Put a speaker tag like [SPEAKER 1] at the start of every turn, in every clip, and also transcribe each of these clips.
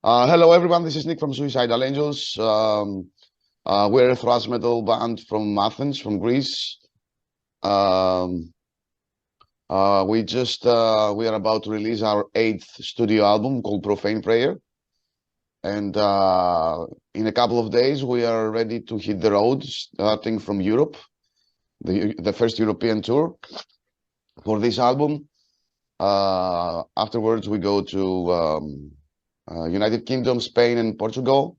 [SPEAKER 1] Hello, everyone. This is Nick from Suicidal Angels. We're a thrash metal band from Athens, from Greece. We are about to release our 8th studio album called Profane Prayer. And in a couple of days, we are ready to hit the road, starting from Europe, the first European tour for this album. Afterwards, we go to United Kingdom, Spain, and Portugal,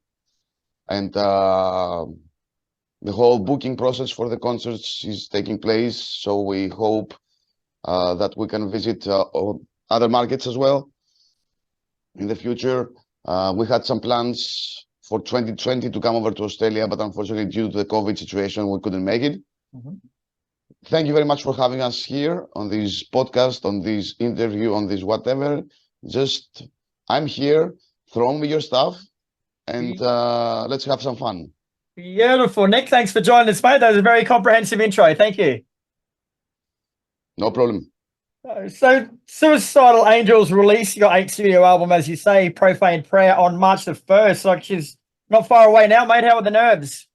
[SPEAKER 1] and the whole booking process for the concerts is taking place. So we hope that we can visit other markets as well in the future. We had some plans for 2020 to come over to Australia, but unfortunately, due to the COVID situation, we couldn't make it. Thank you very much for having us here on this podcast, on this interview, on this whatever. Just, I'm here, throw me your stuff, and let's have some fun.
[SPEAKER 2] Beautiful. Nick, thanks for joining us, mate. That was a very comprehensive intro. Thank you.
[SPEAKER 1] No problem.
[SPEAKER 2] So, Suicidal Angels released your 8th studio album, as you say, Profane Prayer, on March the 1st. Like, she's not far away now, mate. How are the nerves?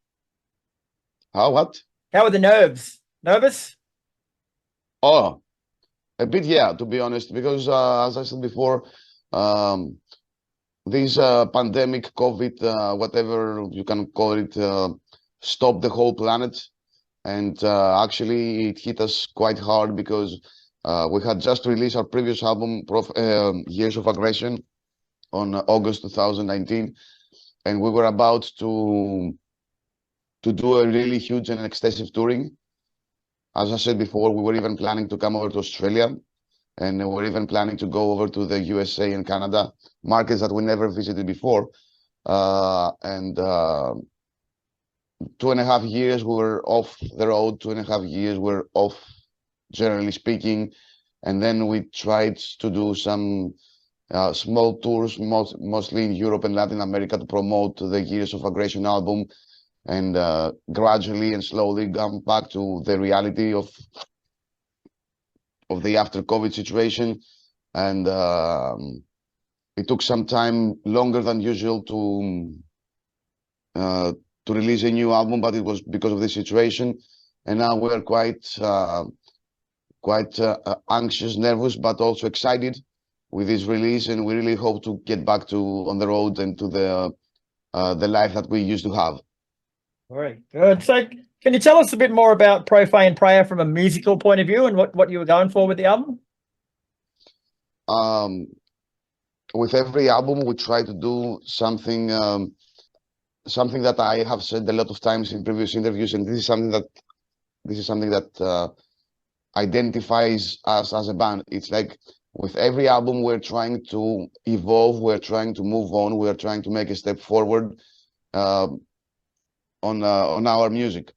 [SPEAKER 1] What?
[SPEAKER 2] How are the nerves? Nervous?
[SPEAKER 1] Oh, a bit, yeah, to be honest, because as I said before, this pandemic, COVID, whatever you can call it, stopped the whole planet. And actually, it hit us quite hard because we had just released our previous album, Years of Aggression, on August 2019. And we were about to do a really huge and extensive touring. As I said before, we were even planning to come over to Australia, and we're even planning to go over to the USA and Canada, markets that we never visited before. 2.5 years we were off the road, 2.5 years we're off, generally speaking. And then we tried to do some small tours, mostly in Europe and Latin America, to promote the Years of Aggression album, and gradually and slowly come back to the reality of the after COVID situation. And it took some time, longer than usual, to release a new album, but it was because of the situation. And now we're quite anxious, nervous, but also excited with this release, and we really hope to get back on the road and to the life that we used to have.
[SPEAKER 2] Very good. So can you tell us a bit more about Profane Prayer from a musical point of view, and what you were going for with the album?
[SPEAKER 1] With every album, we try to do something that I have said a lot of times in previous interviews, and this is something that identifies us as a band. It's like with every album, we're trying to evolve, we're trying to move on, we're trying to make a step forward on our music.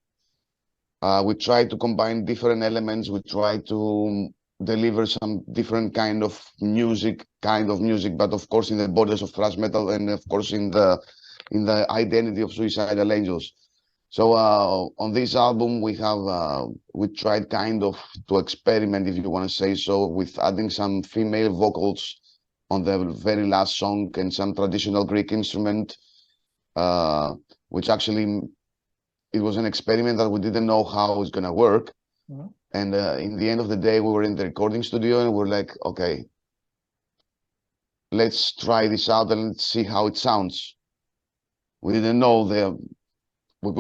[SPEAKER 1] We try to combine different elements. We try to deliver some different kind of music, but of course in the borders of thrash metal, and of course in the identity of Suicidal Angels. So on this album, we tried kind of to experiment, if you want to say so, with adding some female vocals on the very last song, and some traditional Greek instrument, which actually, it was an experiment that we didn't know how it was going to work. And in the end of the day, we were in the recording studio, and we're like, okay, let's try this out and let's see how it sounds. We didn't know we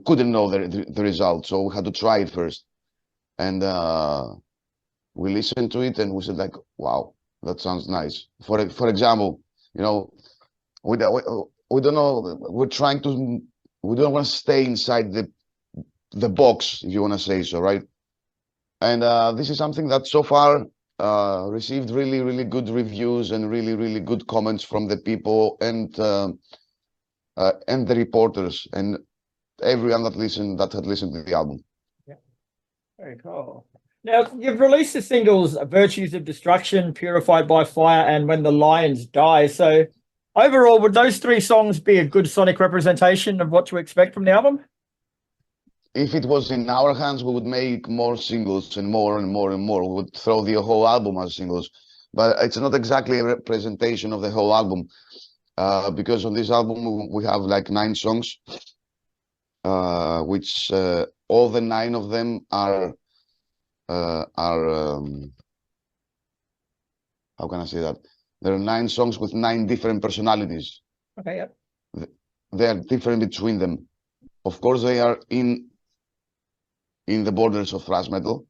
[SPEAKER 1] couldn't know the result, so we had to try it first. And we listened to it, and we said, like, wow, that sounds nice. For example, you know, we don't know, we don't want to stay inside the box, if you want to say so, right? And this is something that so far received really, really good reviews and really, really good comments from the people and the reporters and everyone that had listened to the album.
[SPEAKER 2] Yeah, very cool. Now, you've released the singles Virtues of Destruction, Purified by Fire, and When the Lions Die. So overall, would those 3 songs be a good sonic representation of what to expect from the album?
[SPEAKER 1] If it was in our hands, we would make more singles and more and more and more. We would throw the whole album as singles, but it's not exactly a representation of the whole album. because on this album we have like 9 songs, which all the 9 of them are how can I say that? There are 9 songs with 9 different personalities.
[SPEAKER 2] Okay, yep.
[SPEAKER 1] They are different between them. Of course, they are in the borders of thrash metal.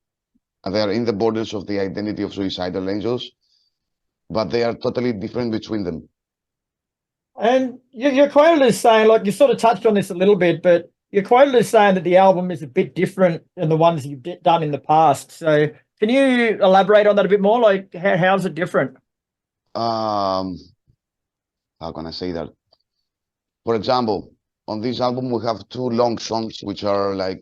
[SPEAKER 1] They are in the borders of the identity of Suicidal Angels, but they are totally different between them.
[SPEAKER 2] And you're quoted as saying, like you sort of touched on this a little bit, but you're quoted as saying that the album is a bit different than the ones you've done in the past. So can you elaborate on that a bit more? Like how's it different?
[SPEAKER 1] How can I say that? For example, on this album we have 2 long songs, which are like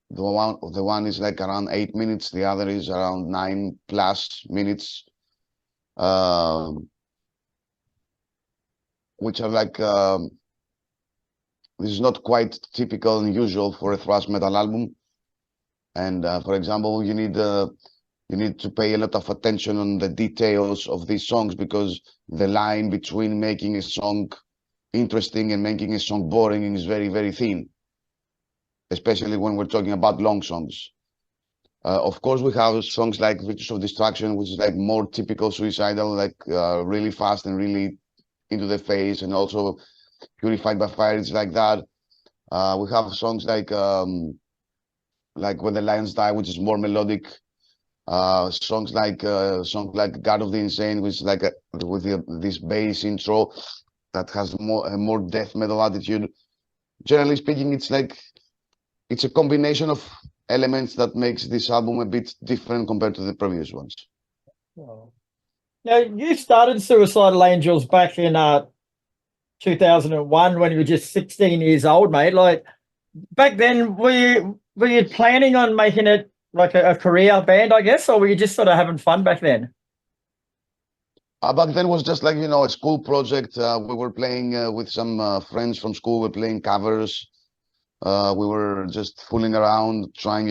[SPEAKER 1] the one is like around 8 minutes, the other is around 9+ minutes, which are like this is not quite typical and usual for a thrash metal album. And for example, you need to pay a lot of attention on the details of these songs, because the line between making a song interesting and making a song boring is very, very thin, especially when we're talking about long songs. Of course, we have songs like Virtues of Destruction, which is like more typical Suicidal, like really fast and really into the face, and also Purified by Fire, it's like that. We have songs like When the Lions Die, which is more melodic. Songs like God of the Insane, which is like with this bass intro that has a more death metal attitude. Generally speaking, it's a combination of elements that makes this album a bit different compared to the previous ones.
[SPEAKER 2] Wow. Now, you started Suicidal Angels back in 2001 when you were just 16 years old, mate. Like back then, were you planning on making it like a career band, I guess, or were you just sort of having fun back then?
[SPEAKER 1] Back then was just like, a school project. We were playing with some friends from school. We were playing covers. We were just fooling around, trying,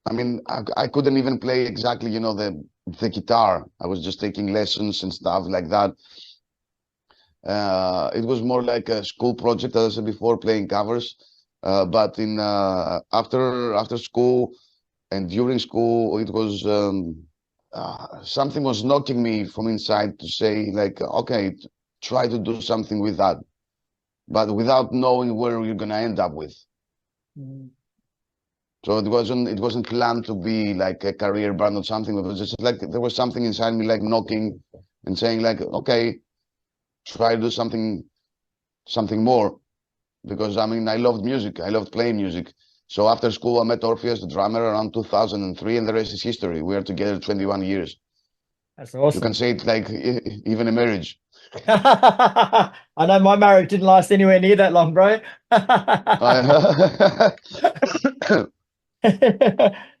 [SPEAKER 1] I mean, I couldn't even play exactly, the guitar. I was just taking lessons and stuff like that. It was more like a school project, as I said before, playing covers. But in after school and during school, it was something was knocking me from inside to say, like, okay, try to do something with that, but without knowing where you're gonna end up with.
[SPEAKER 2] Mm.
[SPEAKER 1] So it wasn't planned to be like a career band or something. It was just like there was something inside me, like knocking and saying, like, okay, try to do something more. Because I mean, I loved music. I loved playing music. So after school, I met Orpheus, the drummer, around 2003, and the rest is history. We are together 21 years.
[SPEAKER 2] That's awesome.
[SPEAKER 1] You can say it like even a marriage.
[SPEAKER 2] I know my marriage didn't last anywhere near that long, bro.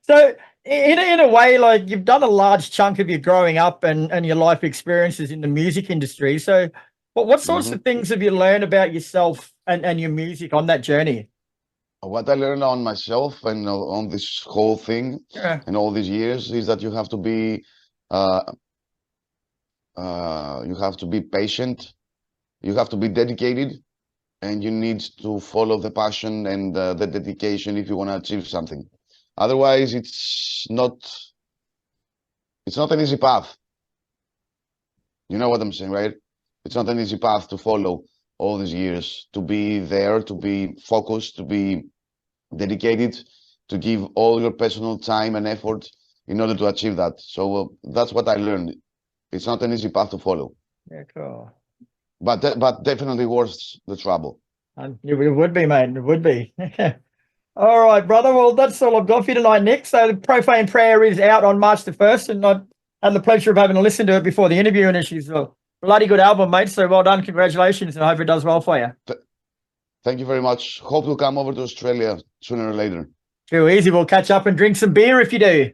[SPEAKER 2] So in a way, like you've done a large chunk of your growing up and your life experiences in the music industry. So what sorts of things have you learned about yourself and your music on that journey?
[SPEAKER 1] What I learned on myself and on this whole thing and all these years is that you have to be patient, you have to be dedicated, and you need to follow the passion and the dedication if you want to achieve something. Otherwise, it's not an easy path. You know what I'm saying, right? It's not an easy path to follow all these years, to be there, to be focused, to be dedicated, to give all your personal time and effort in order to achieve that. So that's what I learned. It's not an easy path to follow.
[SPEAKER 2] Yeah, cool.
[SPEAKER 1] But definitely worth the trouble.
[SPEAKER 2] It would be, mate. It would be. All right, brother. Well, that's all I've got for you tonight, Nick. So the Profane Prayer is out on March the 1st, and I had the pleasure of having to listen to it before the interview, and she's a bloody good album, mate. So well done. Congratulations, and I hope it does well for you.
[SPEAKER 1] Thank you very much. Hope to come over to Australia sooner or later.
[SPEAKER 2] Too easy. We'll catch up and drink some beer if you do.